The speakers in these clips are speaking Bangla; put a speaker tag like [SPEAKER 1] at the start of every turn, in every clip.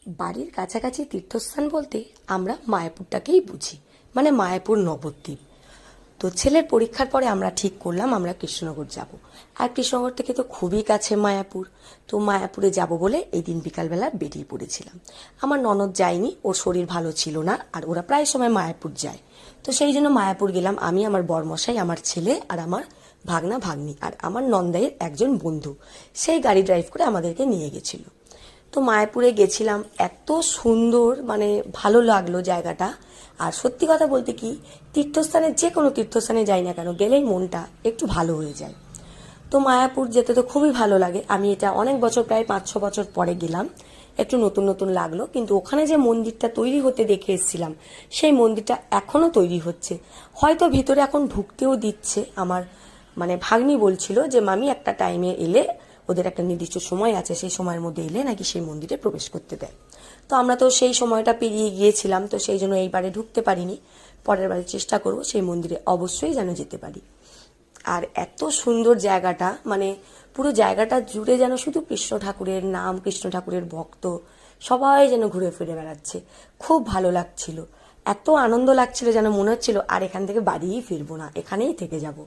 [SPEAKER 1] বাড়ির কাছাকাছি তীর্থস্থান বলতে আমরা মায়াপুরটাকেই বুঝি, মানে মায়াপুর নবদ্বীপ। তো ছেলের পরীক্ষার পরে আমরা ঠিক করলাম আমরা কৃষ্ণনগর যাব। আর কৃষ্ণনগর থেকে তো খুবই কাছে মায়াপুর। তো মায়াপুরে যাব বলে এই দিন বিকালবেলা বেরিয়ে পড়েছিলাম। আমার ননদ যায়নি, ওর শরীর ভালো ছিল না, আর ওরা প্রায় সময় মায়াপুর যায়। তো সেই জন্য মায়াপুর গেলাম আমি, আমার বরমশাই, আমার ছেলে আর আমার ভাগনা ভাগ্নি আর আমার নন্দাইয়ের একজন বন্ধু। সেই গাড়ি ড্রাইভ করে আমাদেরকে নিয়ে গেছিল। তো মায়াপুরে গেছিলাম, এত সুন্দর, মানে ভালো লাগলো জায়গাটা। আর সত্যি কথা বলতে কি, তীর্থস্থানে যে কোনো তীর্থস্থানে যাই না কেন, গেলেই মনটা একটু ভালো হয়ে যায়। তো মায়াপুর যেতে তো খুবই ভালো লাগে। আমি এটা অনেক বছর, প্রায় 5-6 বছর পরে গেলাম, একটু নতুন নতুন লাগলো। কিন্তু ওখানে যে মন্দিরটা তৈরি হতে দেখে এসেছিলাম, সেই মন্দিরটা এখনো তৈরি হচ্ছে। হয়তো ভিতরে এখন ঢুকতেও দিচ্ছে। আমার মানে ভাগ্নি বলছিল যে মামি একটা টাইমে এলে, ওদের একটা নির্দিষ্ট সময় আছে, সেই সময়ের মধ্যে এলে নাকি সেই মন্দিরে প্রবেশ করতে দেয়। তো আমরা তো সেই সময়টা পেরিয়ে গিয়েছিলাম, তো সেই জন্য এইবারে ঢুকতে পারিনি। পরের বারে চেষ্টা করব সেই মন্দিরে অবশ্যই যেন যেতে পারি। আর এত সুন্দর জায়গাটা, মানে পুরো জায়গাটা জুড়ে যেন শুধু কৃষ্ণ ঠাকুরের নাম, কৃষ্ণ ঠাকুরের ভক্ত সবাই যেন ঘুরে ফিরে বেড়াচ্ছে। খুব ভালো লাগছিল, এত আনন্দ লাগছিল যেন মনে হচ্ছিল আর এখান থেকে বাড়িই ফিরবো না, এখানেই থেকে যাব।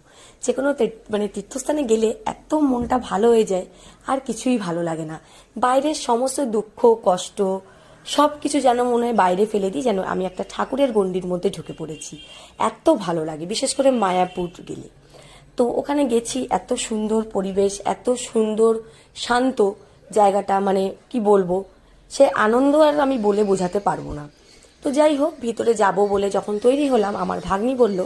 [SPEAKER 1] যে কোনো মানে তীর্থস্থানে গেলে এত মনটা ভালো হয়ে যায়, আর কিছুই ভালো লাগে না। বাইরের সমস্ত দুঃখ কষ্ট সব কিছু যেন মনে হয় বাইরে ফেলে দিই, যেন আমি একটা ঠাকুরের গণ্ডির মধ্যে ঢুকে পড়েছি। এত ভালো লাগে, বিশেষ করে মায়াপুর গেলে। তো ওখানে গেছি, এত সুন্দর পরিবেশ, এত সুন্দর শান্ত জায়গাটা, মানে কি বলবো, সে আনন্দ আর আমি বলে বোঝাতে পারবো না। তো যাই হোক, ভিতরে যাব বলে যখন তৈরি হলাম, আমার ভাগ্নি বলল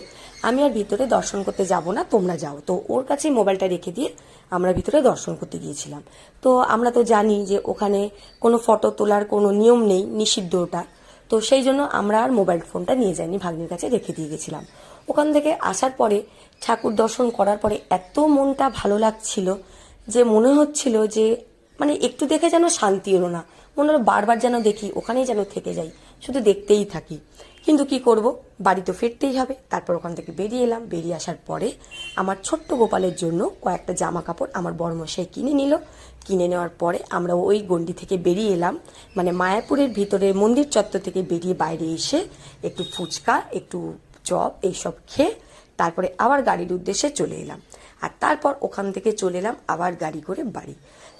[SPEAKER 1] আমি আর ভিতরে দর্শন করতে যাব না, তোমরা যাও। তো ওর কাছেই মোবাইলটা রেখে দিয়ে আমরা ভিতরে দর্শন করতে গিয়েছিলাম। তো আমরা তো জানি যে ওখানে কোনো ফটো তোলার কোনো নিয়ম নেই, নিষিদ্ধ ওটা। তো সেই জন্য আমরা আর মোবাইল ফোনটা নিয়ে যাইনি, ভাগ্নির কাছে রেখে দিয়ে গেছিলাম। ওখান থেকে আসার পরে ঠাকুর দর্শন করার পরে এত মনটা ভালো লাগছিল যে মনে হচ্ছিল যে মানে একটু দেখে যেন শান্তি এলো না, মনে হলো বারবার যেন দেখি, ওখানেই যেন থেকে যাই, শুধু দেখতেই থাকি। কিন্তু কি করব, বাড়ি তো ফিরতেই হবে। তারপর ওখান থেকে বেরিয়ে এলাম। বেরিয়ে আসার পরে আমার ছোট্ট গোপালের জন্য কয়েকটা জামা কাপড় আমার বড়মশাই কিনে নিল। কিনে নেওয়ার পরে আমরা ওই গণ্ডি থেকে বেরিয়ে এলাম, মানে মায়াপুরের ভিতরে মন্দির চত্বর থেকে বেরিয়ে বাইরে এসে একটু ফুচকা, একটু চপ এইসব খেয়ে তারপরে আবার গাড়ির উদ্দেশ্যে চলে এলাম। আর তারপর ওখান থেকে চলে এলাম আবার গাড়ি করে বাড়ি।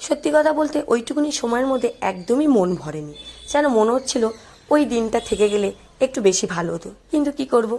[SPEAKER 1] সত্যি কথা বলতে ওইটুকুনি সময়ের মধ্যে একদমই মন ভরেনি, যেন মনে হচ্ছিল ওই দিনটা থেকে গেলে একটু বেশি ভালো হতো। কিন্তু কি করব।